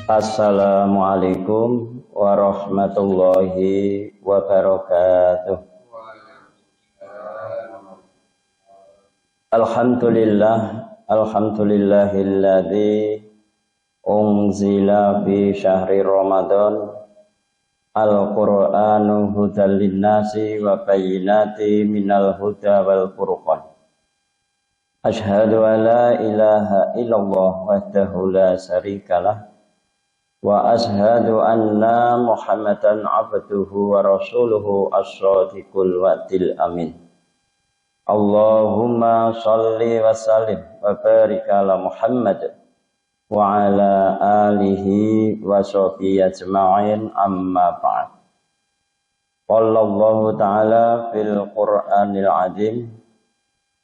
Assalamualaikum warahmatullahi wabarakatuh. Alhamdulillahilladzi unzila fi syahri Ramadan Al-Qur'anu hudal linnasi wa bayyinati minal huda wal furqan. Asyhadu an la ilaha illallah wahdahu la syarikalah wa ashhadu anna Muhammadan abduhu wa rasuluhu as-shadiqul wa'dil amin. Allahumma shalli wa sallim wa barik ala Muhammad wa ala alihi wa sahbihi ajma'in, amma ba'd. Qala Allah ta'ala fil Qur'anil 'azim,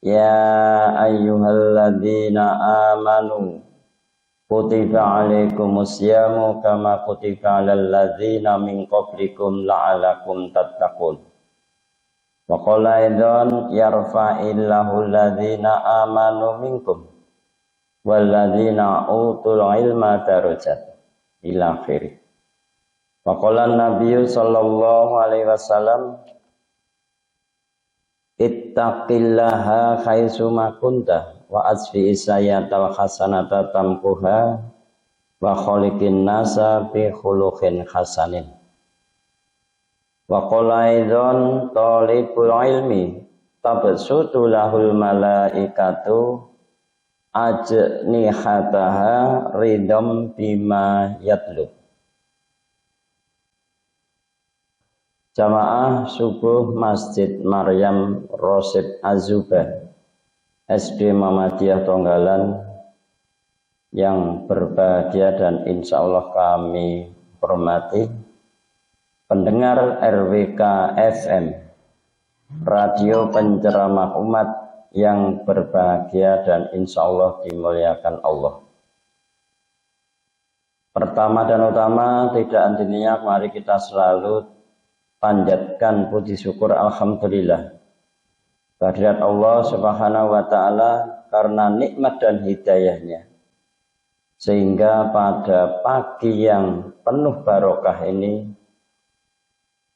ya ayyuhalladzina amanu kutiba alaikumus syamu kama kutiba alal ladzina min qablikum la'alakum tattaqun. Wa qala aidan yarfa'illahu alladzina amanu minkum walladzina utul ilma darajat ila akhirih. Wa qala an-nabiyyu sallallahu alaihi wasallam ittaqillaha haitsuma kunta wa asfi isayatal hasanata tamkuha wa khaliqin nasa bi khuluqin hasanin. Wa qala aidan talibul ilmi tabsutu lahul malaikatu ajnihataha ridam bima yatlu. Jamaah subuh Masjid Maryam Rosid Azuba SD Muhammadiyah Tonggalan yang berbahagia dan insya Allah kami hormati, pendengar RWK FM Radio Penceramah Umat yang berbahagia dan insya Allah dimuliakan Allah. Pertama dan utama, tidak antinya mari kita selalu panjatkan puji syukur alhamdulillah kehadirat Allah Subhanahu wa taala karena nikmat dan hidayahnya, sehingga pada pagi yang penuh barokah ini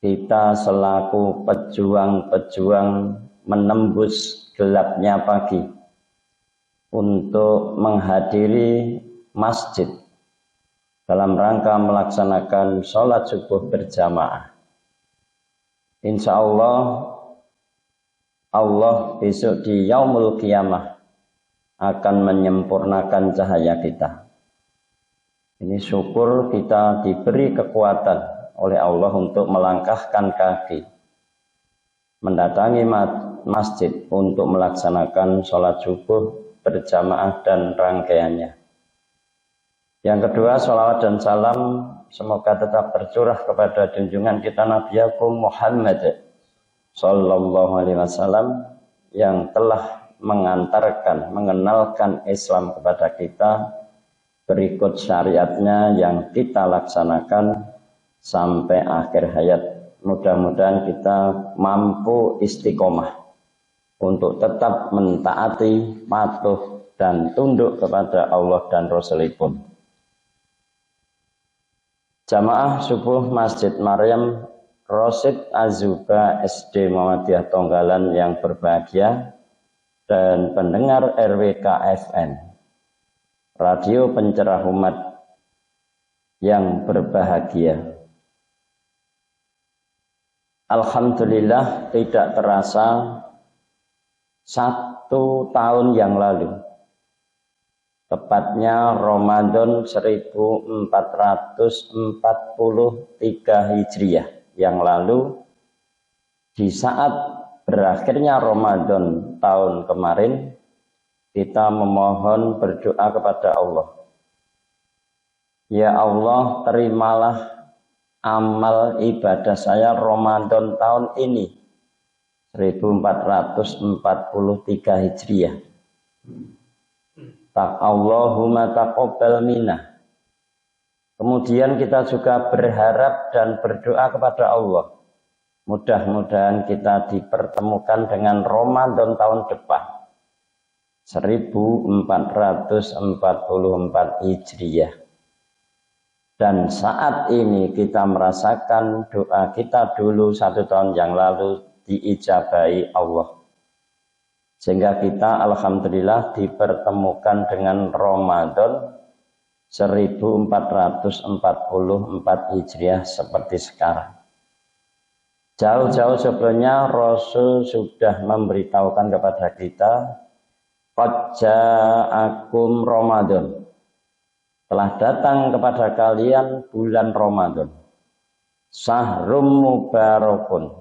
kita selaku pejuang-pejuang menembus gelapnya pagi untuk menghadiri masjid dalam rangka melaksanakan sholat subuh berjamaah. Insya Allah besok di Yaumul Qiyamah akan menyempurnakan cahaya kita. Ini syukur kita diberi kekuatan oleh Allah untuk melangkahkan kaki mendatangi masjid untuk melaksanakan sholat subuh berjamaah dan rangkaiannya. Yang kedua, sholawat dan salam semoga tetap tercurah kepada junjungan kita Nabi Muhammad sallallahu alaihi wasallam yang telah mengenalkan Islam kepada kita, berikut syariatnya yang kita laksanakan sampai akhir hayat. Mudah-mudahan kita mampu istiqomah untuk tetap mentaati, patuh dan tunduk kepada Allah dan Rasulullah. Jamaah subuh Masjid Maryam Rosid Azuba SD Muhammadiyah Tonggalan yang berbahagia dan pendengar RWK FM Radio Pencerah Umat yang berbahagia. Alhamdulillah, tidak terasa 1 tahun yang lalu, tepatnya Ramadan 1443 Hijriah yang lalu, di saat berakhirnya Ramadan tahun kemarin, kita memohon berdoa kepada Allah. Ya Allah, terimalah amal ibadah saya Ramadan tahun ini 1443 Hijriah. Allahumma taqabbal minna. Kemudian kita juga berharap dan berdoa kepada Allah, mudah-mudahan kita dipertemukan dengan Ramadan tahun depan 1444 Hijriah. Dan saat ini kita merasakan doa kita dulu 1 tahun yang lalu diijabahi Allah. Sehingga kita alhamdulillah dipertemukan dengan Ramadan 1444 Hijriah seperti sekarang. Jauh-jauh sebelumnya Rasul sudah memberitahukan kepada kita, qad ja'akum Ramadan. Telah datang kepada kalian bulan Ramadan. Syahrum mubarakun.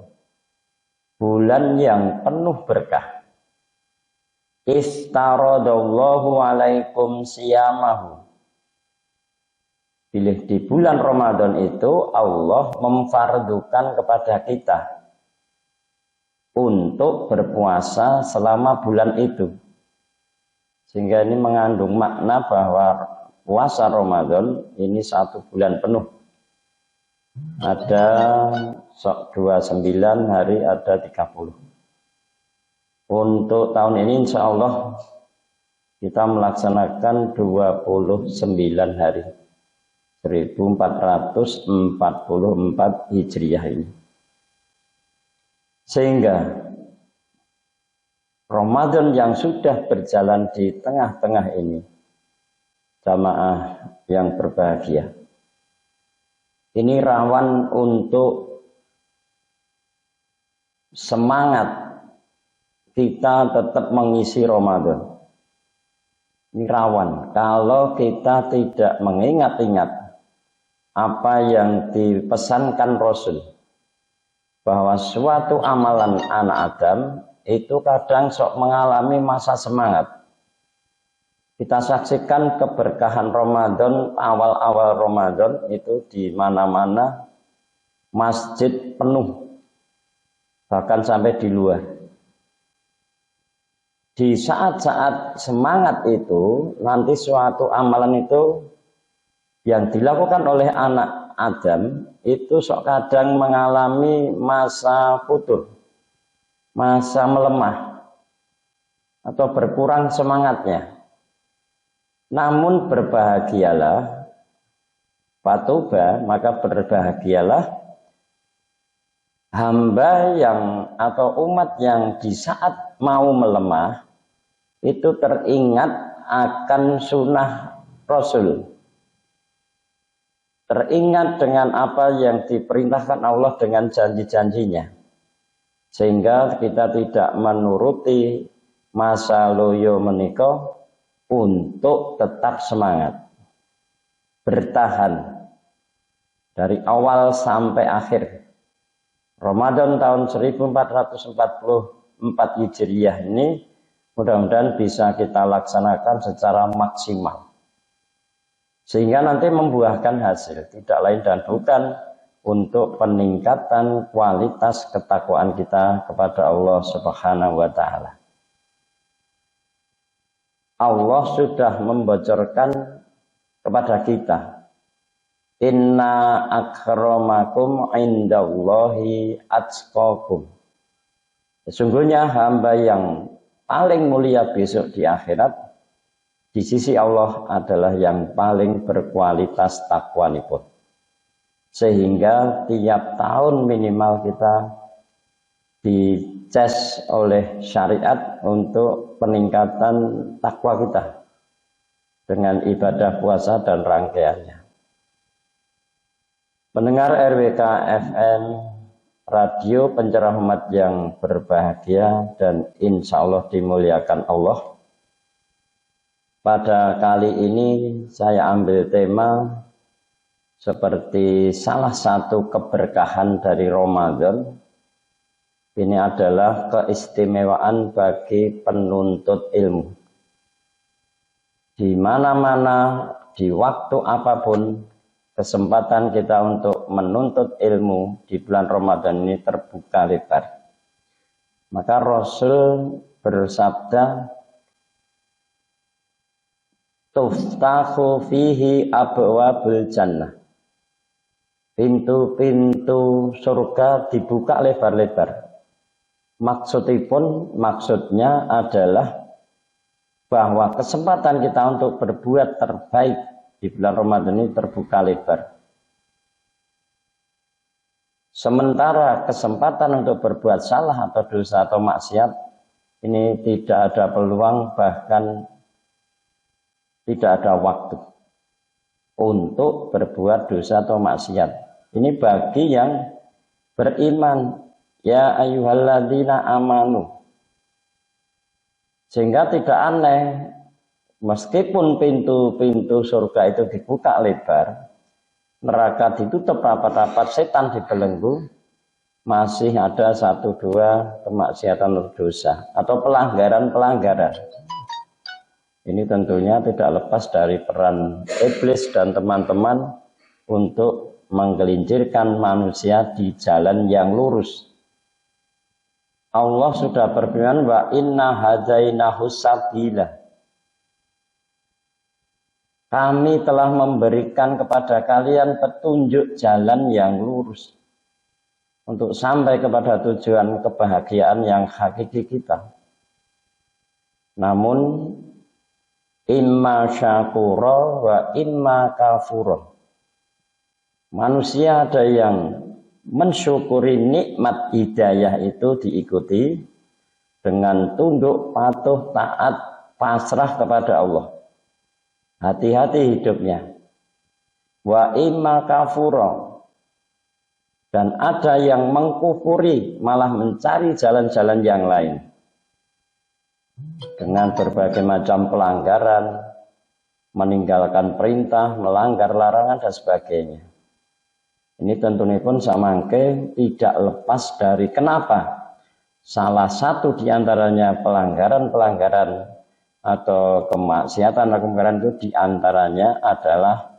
Bulan yang penuh berkah. Istaradallahu alaikum siyamahu. Pilih di bulan Ramadan itu Allah memfardukan kepada kita untuk berpuasa selama bulan itu. Sehingga ini mengandung makna bahwa puasa Ramadan ini 1 bulan penuh. Ada 29 hari, ada 30. Untuk tahun ini insya Allah kita melaksanakan 29 hari. 1444 Hijriah ini. Sehingga Ramadan yang sudah berjalan di tengah-tengah ini, jamaah yang berbahagia, ini rawan untuk semangat kita tetap mengisi Ramadan. Ini rawan kalau kita tidak mengingat-ingat apa yang dipesankan Rasul, bahwa suatu amalan anak Adam itu kadang sok mengalami masa semangat. Kita saksikan keberkahan Ramadan, awal-awal Ramadan itu di mana-mana masjid penuh, bahkan sampai di luar. Di saat-saat semangat itu, nanti suatu amalan itu yang dilakukan oleh anak Adam itu sok kadang mengalami masa futur, masa melemah, atau berkurang semangatnya. Namun berbahagialah, fatuba, maka berbahagialah hamba yang atau umat yang di saat mau melemah itu teringat akan sunnah Rasul. Teringat dengan apa yang diperintahkan Allah dengan janji-janjinya. Sehingga kita tidak menuruti masa loyo menika untuk tetap semangat. Bertahan dari awal sampai akhir. Ramadan tahun 1444 Hijriah ini mudah-mudahan bisa kita laksanakan secara maksimal. Sehingga nanti membuahkan hasil, tidak lain dan bukan untuk peningkatan kualitas ketakwaan kita kepada Allah Subhanahu wa Ta'ala. Allah sudah membocorkan kepada kita, inna akramakum indallahi atqakum. Sesungguhnya hamba yang paling mulia besok di akhirat di sisi Allah adalah yang paling berkualitas takwanipun. Sehingga tiap tahun minimal kita dicas oleh syariat untuk peningkatan takwa kita dengan ibadah puasa dan rangkaiannya. Pendengar RWK FM, radio pencerah umat yang berbahagia dan insya Allah dimuliakan Allah. Pada kali ini saya ambil tema seperti salah satu keberkahan dari Ramadan. Ini adalah keistimewaan bagi penuntut ilmu. Di mana-mana, di waktu apapun, kesempatan kita untuk menuntut ilmu di bulan Ramadan ini terbuka lebar. Maka Rasul bersabda, tuftahu fihi abwabul jannah. Pintu-pintu surga dibuka lebar-lebar. Maksudnya adalah bahwa kesempatan kita untuk berbuat terbaik di bulan Ramadan ini terbuka lebar. Sementara kesempatan untuk berbuat salah atau dosa atau maksiat ini tidak ada peluang, bahkan tidak ada waktu untuk berbuat dosa atau maksiat. Ini bagi yang beriman, ya ayyuhalladzina amanu. Sehingga tidak aneh, meskipun pintu-pintu surga itu dibuka lebar, neraka ditutup rapat-rapat, setan dibelenggu, masih ada 1-2 kemaksiatan atau dosa atau pelanggaran-pelanggaran. Ini tentunya tidak lepas dari peran iblis dan teman-teman untuk menggelincirkan manusia di jalan yang lurus. Allah sudah berfirman, wa inna hadainahu sabila. Kami telah memberikan kepada kalian petunjuk jalan yang lurus untuk sampai kepada tujuan kebahagiaan yang hakiki kita. Namun imma syakura wa imma kafura. Manusia ada yang mensyukuri nikmat hidayah itu diikuti dengan tunduk, patuh, taat, pasrah kepada Allah. Hati-hati hidupnya. Wa imma kafura. Dan ada yang mengkufuri, malah mencari jalan-jalan yang lain dengan berbagai macam pelanggaran, meninggalkan perintah, melanggar larangan dan sebagainya. Ini tentunya pun samangke tidak lepas dari kenapa salah satu diantaranya pelanggaran-pelanggaran atau kemaksiatan itu diantaranya adalah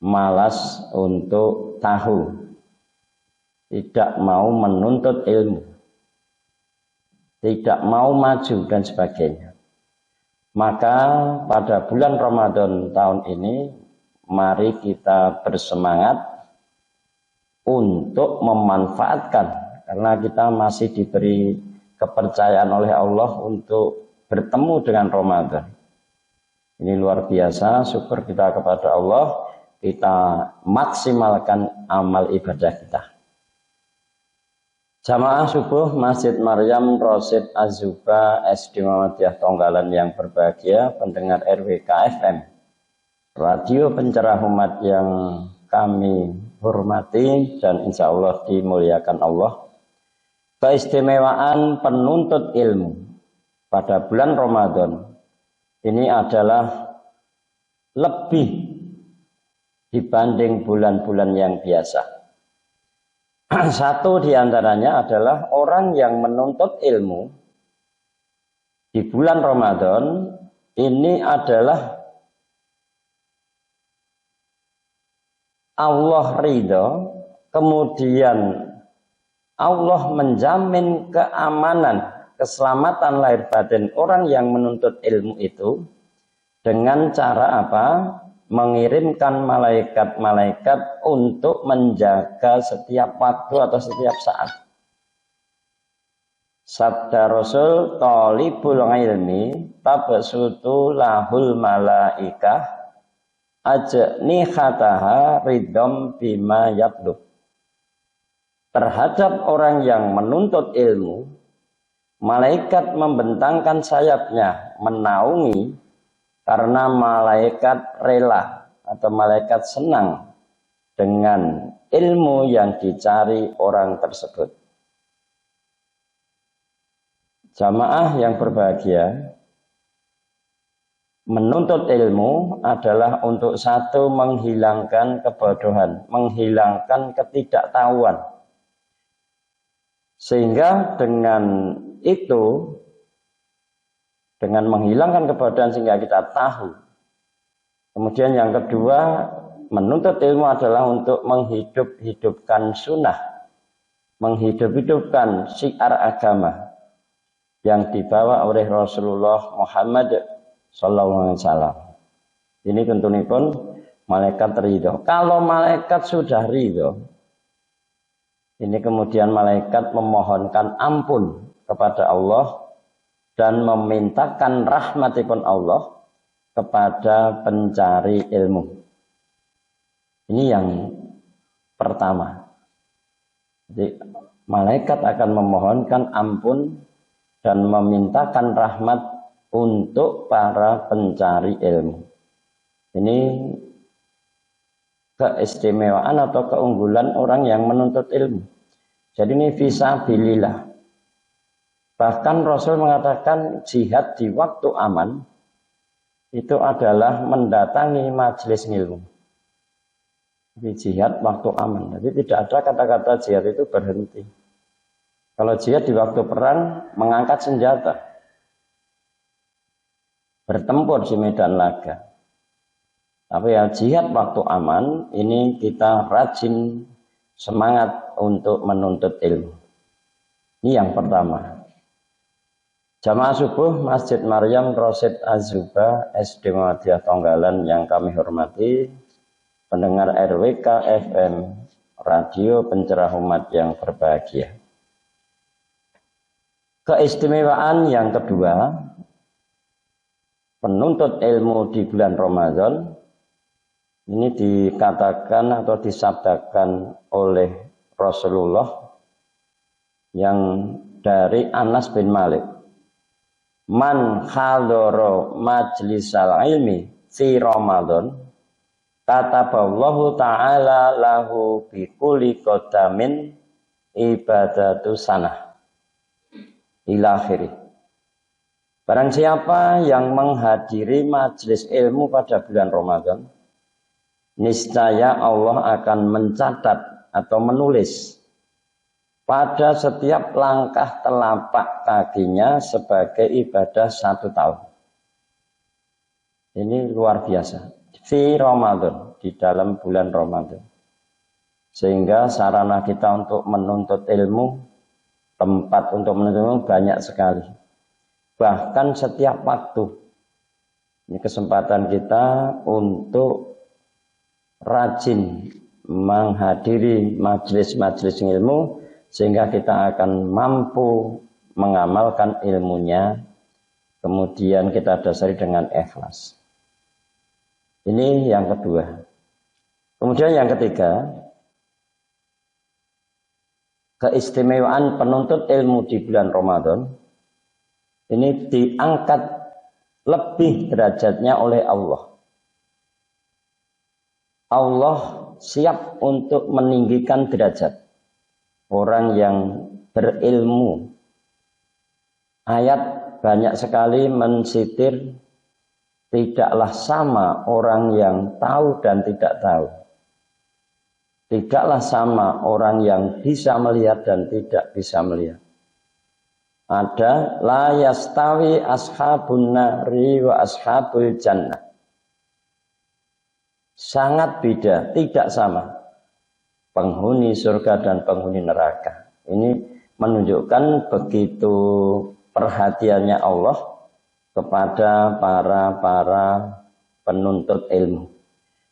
malas untuk tahu, tidak mau menuntut ilmu, tidak mau maju dan sebagainya. Maka pada bulan Ramadan tahun ini mari kita bersemangat untuk memanfaatkan, karena kita masih diberi kepercayaan oleh Allah untuk bertemu dengan Ramadan. Ini luar biasa, syukur kita kepada Allah, kita maksimalkan amal ibadah kita. Jamaah subuh Masjid Maryam Rosid Azuba SD Muhammadiyah Tonggalan yang berbahagia, pendengar RWK FM, radio pencerah umat yang kami hormati dan insya Allah dimuliakan Allah. Keistimewaan penuntut ilmu pada bulan Ramadan ini adalah lebih dibanding bulan-bulan yang biasa. Satu diantaranya adalah orang yang menuntut ilmu di bulan Ramadan ini adalah Allah ridho, kemudian Allah menjamin keamanan, keselamatan lahir batin orang yang menuntut ilmu itu dengan cara apa? Mengirimkan malaikat-malaikat untuk menjaga setiap waktu atau setiap saat. Sabda Rasul, talibul ilmi tabsutu lahul malaikah ajnihataha ridham bima yatlub. Terhadap orang yang menuntut ilmu, malaikat membentangkan sayapnya, menaungi, karena malaikat rela atau malaikat senang dengan ilmu yang dicari orang tersebut. Jamaah yang berbahagia, menuntut ilmu adalah untuk satu, menghilangkan kebodohan, menghilangkan ketidaktahuan. Sehingga dengan itu, dengan menghilangkan kebodohan sehingga kita tahu. Kemudian yang kedua, menuntut ilmu adalah untuk menghidup-hidupkan sunnah, menghidup-hidupkan syiar agama yang dibawa oleh Rasulullah Muhammad Sallallahu Alaihi Wasallam. Ini tentunya pun malaikat ridho. Kalau malaikat sudah ridho, ini kemudian malaikat memohonkan ampun kepada Allah dan memintakan rahmatipun Allah, kepada pencari ilmu. Ini yang pertama. Jadi malaikat akan memohonkan ampun dan memintakan rahmat untuk para pencari ilmu. Ini keistimewaan atau keunggulan orang yang menuntut ilmu. Jadi ini fisabilillah. Bahkan Rasul mengatakan jihad di waktu aman itu adalah mendatangi majelis ilmu. Jadi jihad waktu aman. Jadi tidak ada kata-kata jihad itu berhenti. Kalau jihad di waktu perang mengangkat senjata, bertempur di medan laga. Tapi ya jihad waktu aman, ini kita rajin semangat untuk menuntut ilmu. Ini yang pertama. Jamaah subuh Masjid Maryam Rosid Azuba SD Muhammadiyah Tonggalan yang kami hormati, pendengar RWK FM, radio pencerah umat yang berbahagia. Keistimewaan yang kedua, penuntut ilmu di bulan Ramadan. Ini dikatakan atau disabdakan oleh Rasulullah yang dari Anas bin Malik. Man hadoro majlisal ilmi fi Ramadan kataballahu ta'ala lahu bi kulli qadamin ibadatu sanah ila akhirih. Barang siapa yang menghadiri majelis ilmu pada bulan Ramadan, niscaya Allah akan mencatat atau menulis pada setiap langkah telapak kakinya sebagai ibadah 1 tahun. Ini luar biasa. Fi Ramadan, di dalam bulan Ramadan. Sehingga sarana kita untuk menuntut ilmu, tempat untuk menuntut ilmu banyak sekali. Bahkan setiap waktu. Ini kesempatan kita untuk rajin menghadiri majelis-majelis ilmu sehingga kita akan mampu mengamalkan ilmunya, kemudian kita dasari dengan ikhlas. Ini yang kedua. Kemudian yang ketiga, keistimewaan penuntut ilmu di bulan Ramadan ini diangkat lebih derajatnya oleh Allah. Allah siap untuk meninggikan derajat orang yang berilmu. Ayat banyak sekali mensitir tidaklah sama orang yang tahu dan tidak tahu. Tidaklah sama orang yang bisa melihat dan tidak bisa melihat. Ada la yastawi ashabun nari wa ashabul jannah. Sangat beda, tidak sama penghuni surga dan penghuni neraka. Ini menunjukkan begitu perhatiannya Allah kepada para penuntut ilmu.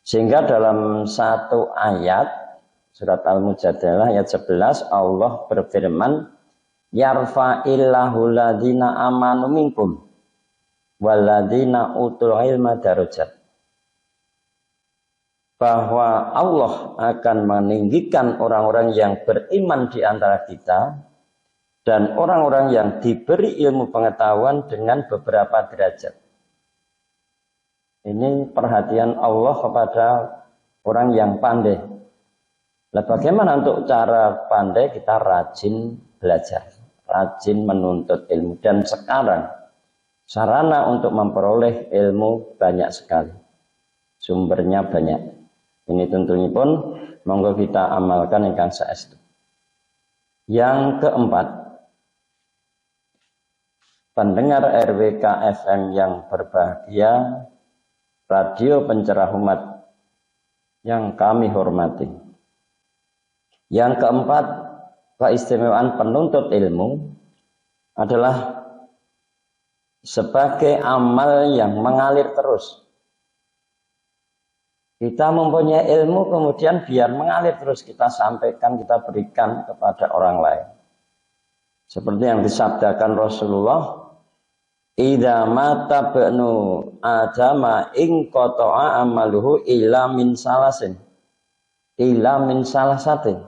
Sehingga dalam satu ayat surat Al-Mujadalah ayat 11 Allah berfirman, yarfa'illahu ladina amanu minkum waladina utul ilma darajat. Bahwa Allah akan meninggikan orang-orang yang beriman di antara kita dan orang-orang yang diberi ilmu pengetahuan dengan beberapa derajat. Ini perhatian Allah kepada orang yang pandai. Nah, bagaimana untuk cara pandai? Kita rajin belajar, rajin menuntut ilmu. Dan sekarang sarana untuk memperoleh ilmu banyak sekali, sumbernya banyak. Ini tentunya pun monggo kita amalkan ingkang saestu. Yang keempat, pendengar RWK FM yang berbahagia, radio pencerah umat yang kami hormati. Yang keempat, keistimewaan penuntut ilmu adalah sebagai amal yang mengalir terus. Kita mempunyai ilmu, kemudian biar mengalir terus kita sampaikan, kita berikan kepada orang lain. Seperti yang disabdakan Rasulullah, idza mata banu adama in qata'a amaluhu illa min salasin. Illa min salasatin.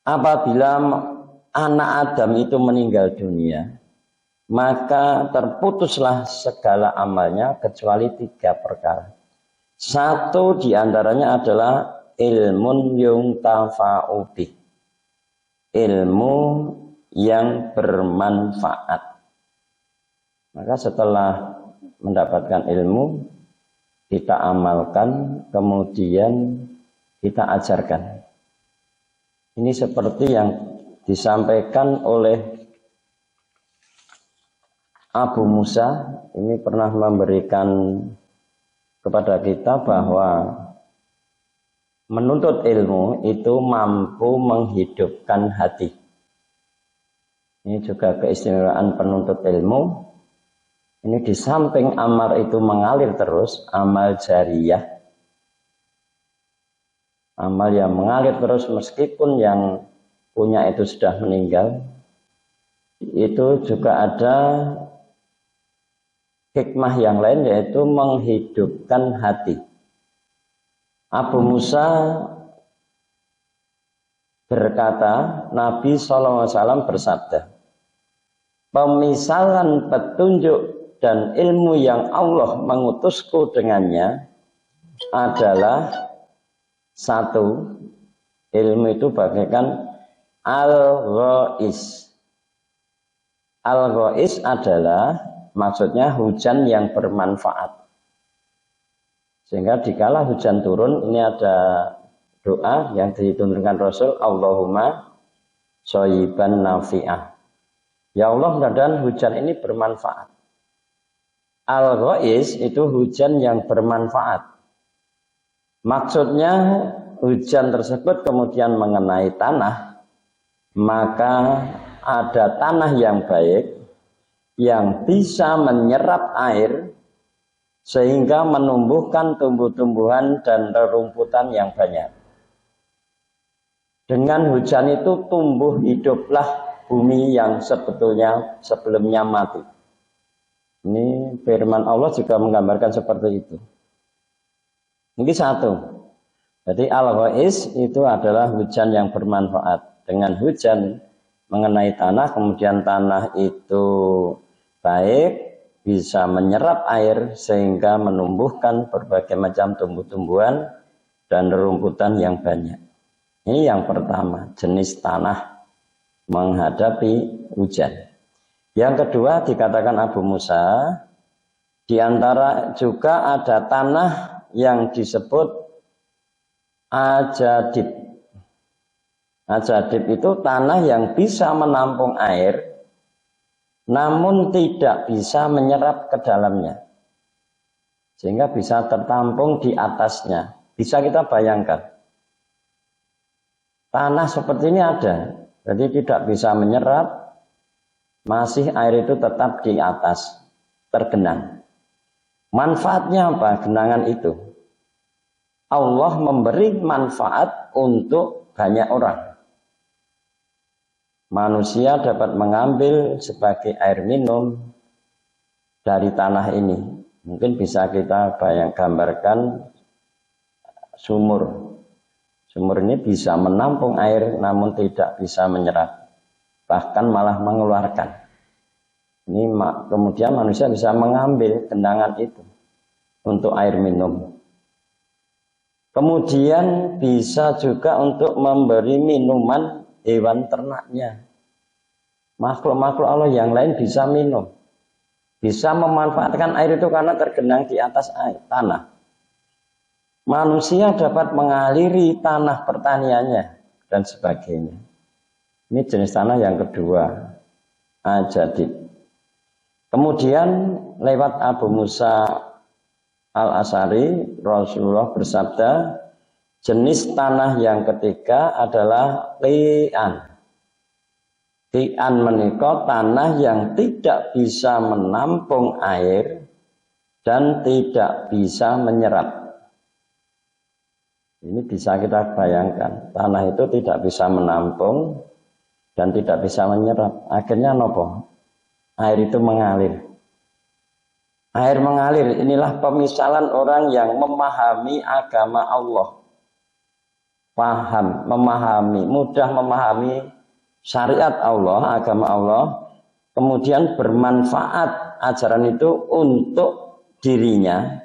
Apabila anak Adam itu meninggal dunia, maka terputuslah segala amalnya kecuali 3 perkara. Satu diantaranya adalah ilmun yuntafa'u bih. Ilmu yang bermanfaat. Maka setelah mendapatkan ilmu, kita amalkan, kemudian kita ajarkan. Ini seperti yang disampaikan oleh Abu Musa. Ini pernah memberikan kepada kita bahwa menuntut ilmu itu mampu menghidupkan hati. Ini juga keistimewaan penuntut ilmu. Ini di samping amal itu mengalir terus, amal jariyah. Amal yang mengalir terus meskipun yang punya itu sudah meninggal. Itu juga ada hikmah yang lain, yaitu menghidupkan hati. Abu Musa berkata, Nabi SAW bersabda, pemisalan petunjuk dan ilmu yang Allah mengutusku dengannya adalah satu, ilmu itu bagaikan al-ghais. Al-ghais adalah maksudnya hujan yang bermanfaat. Sehingga dikala hujan turun, ini ada doa yang ditunjukkan Rasul, Allahumma shayyiban nafi'ah. Ya Allah, mudah-mudahan hujan ini bermanfaat. Al-ghais itu hujan yang bermanfaat. Maksudnya hujan tersebut kemudian mengenai tanah, maka ada tanah yang baik yang bisa menyerap air sehingga menumbuhkan tumbuh-tumbuhan dan rerumputan yang banyak. Dengan hujan itu tumbuh hiduplah bumi yang sebelumnya mati. Ini firman Allah juga menggambarkan seperti itu. Ini satu. Jadi al-ghais itu adalah hujan yang bermanfaat. Dengan hujan mengenai tanah, kemudian tanah itu baik, bisa menyerap air sehingga menumbuhkan berbagai macam tumbuh-tumbuhan dan rerumputan yang banyak. Ini yang pertama, jenis tanah menghadapi hujan. Yang kedua dikatakan Abu Musa, di antara juga ada tanah yang disebut ajadib. Ajadib itu tanah yang bisa menampung air, namun tidak bisa menyerap ke dalamnya. Sehingga bisa tertampung di atasnya. Bisa kita bayangkan. Tanah seperti ini ada, jadi tidak bisa menyerap, masih air itu tetap di atas, tergenang. Manfaatnya apa genangan itu? Allah memberi manfaat untuk banyak orang. Manusia dapat mengambil sebagai air minum dari tanah ini. Mungkin bisa kita gambarkan sumur. Sumur ini bisa menampung air namun tidak bisa menyerap. Bahkan malah mengeluarkan. Ini kemudian manusia bisa mengambil genangan itu untuk air minum. Kemudian bisa juga untuk memberi minuman hewan ternaknya. Makhluk-makhluk Allah yang lain bisa minum. Bisa memanfaatkan air itu karena tergenang di atas air, tanah. Manusia dapat mengaliri tanah pertaniannya dan sebagainya. Ini jenis tanah yang kedua, ajadib. Kemudian lewat Abu Musa Al-Asy'ari, Rasulullah bersabda, jenis tanah yang ketiga adalah li'an. Li'an menika tanah yang tidak bisa menampung air dan tidak bisa menyerap. Ini bisa kita bayangkan, tanah itu tidak bisa menampung dan tidak bisa menyerap. Akhirnya nopo? Air itu mengalir. Air mengalir, inilah pemisalan orang yang memahami agama Allah. Paham, memahami, mudah memahami syariat Allah, agama Allah. Kemudian bermanfaat ajaran itu untuk dirinya.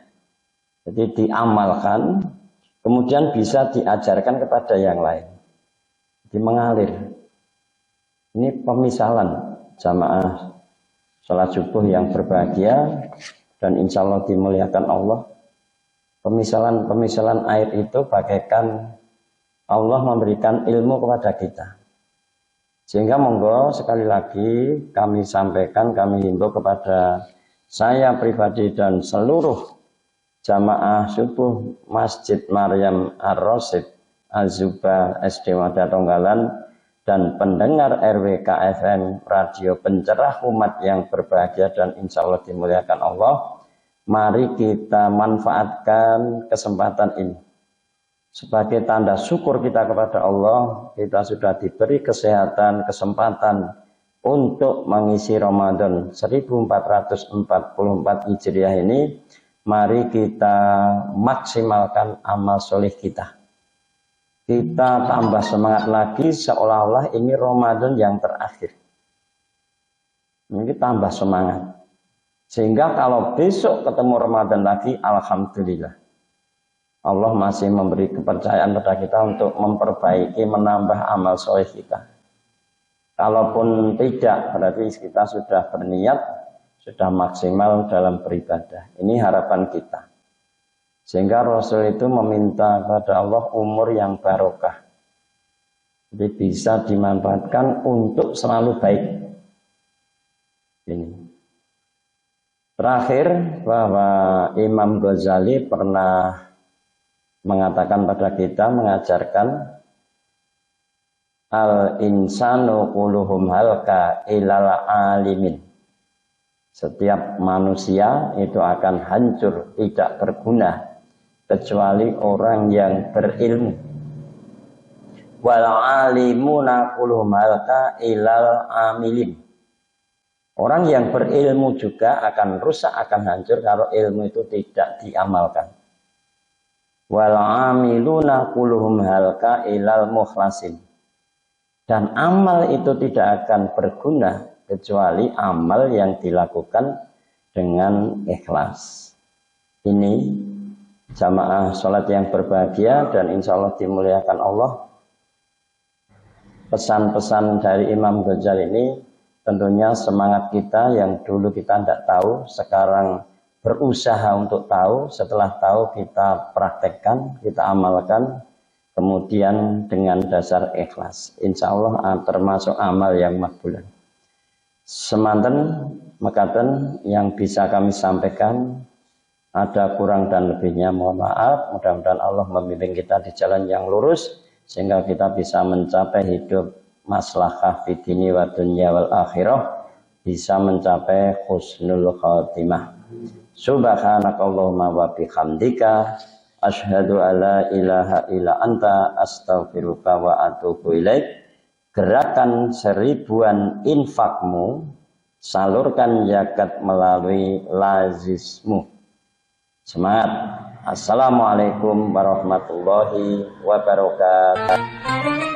Jadi diamalkan, kemudian bisa diajarkan kepada yang lain. Jadi mengalir. Ini pemisalan jamaah sholat subuh yang berbahagia dan insya Allah dimuliakan Allah. Pemisalan air itu bagaikan Allah memberikan ilmu kepada kita. Sehingga monggo sekali lagi kami sampaikan, kami himbau kepada saya pribadi dan seluruh jamaah subuh Masjid Maryam Ar-Rasyid Al-Zuba SD Wadah Tonggalan dan pendengar RWKFM Radio Pencerah Umat yang berbahagia dan insya Allah dimuliakan Allah. Mari kita manfaatkan kesempatan ini sebagai tanda syukur kita kepada Allah. Kita sudah diberi kesehatan, kesempatan untuk mengisi Ramadan 1444 Hijriah ini. Mari kita maksimalkan amal soleh kita. Kita tambah semangat lagi seolah-olah ini Ramadan yang terakhir. Ini tambah semangat. Sehingga kalau besok ketemu Ramadan lagi, alhamdulillah. Allah masih memberi kepercayaan pada kita untuk memperbaiki, menambah amal soleh kita. Kalaupun tidak, berarti kita sudah berniat, sudah maksimal dalam beribadah. Ini harapan kita. Sehingga Rasul itu meminta kepada Allah umur yang barokah. Jadi bisa dimanfaatkan untuk selalu baik. Ini. Terakhir, bahwa Imam Ghazali pernah mengatakan pada kita, mengajarkan al-insanu kulluhum halka ilal alimin. Setiap manusia itu akan hancur, tidak berguna kecuali orang yang berilmu. Wal alimuna kulluhum halka ilal amilin. Orang yang berilmu juga akan rusak, akan hancur kalau ilmu itu tidak diamalkan. Wal amiluna kulluhum halka ilal mukhlasin. Dan amal itu tidak akan berguna kecuali amal yang dilakukan dengan ikhlas. Ini jamaah sholat yang berbahagia dan insya Allah dimuliakan Allah. Pesan-pesan dari Imam Ghazali ini tentunya semangat kita yang dulu kita tidak tahu, sekarang berusaha untuk tahu, setelah tahu kita praktekkan, kita amalkan, kemudian dengan dasar ikhlas. Insya Allah termasuk amal yang makbulah. Semanten mekaten yang bisa kami sampaikan, ada kurang dan lebihnya mohon maaf. Mudah-mudahan Allah membimbing kita di jalan yang lurus sehingga kita bisa mencapai hidup maslahah fid dini wa dunya wal akhirah, bisa mencapai husnul khatimah. Subhanakallahumma wa bihamdika asyhadu alla ilaha illa anta astaghfiruka wa atubu ilaik. Gerakan 1000-an infakmu, salurkan zakat melalui lazismu. Semangat. Assalamualaikum warahmatullahi wabarakatuh.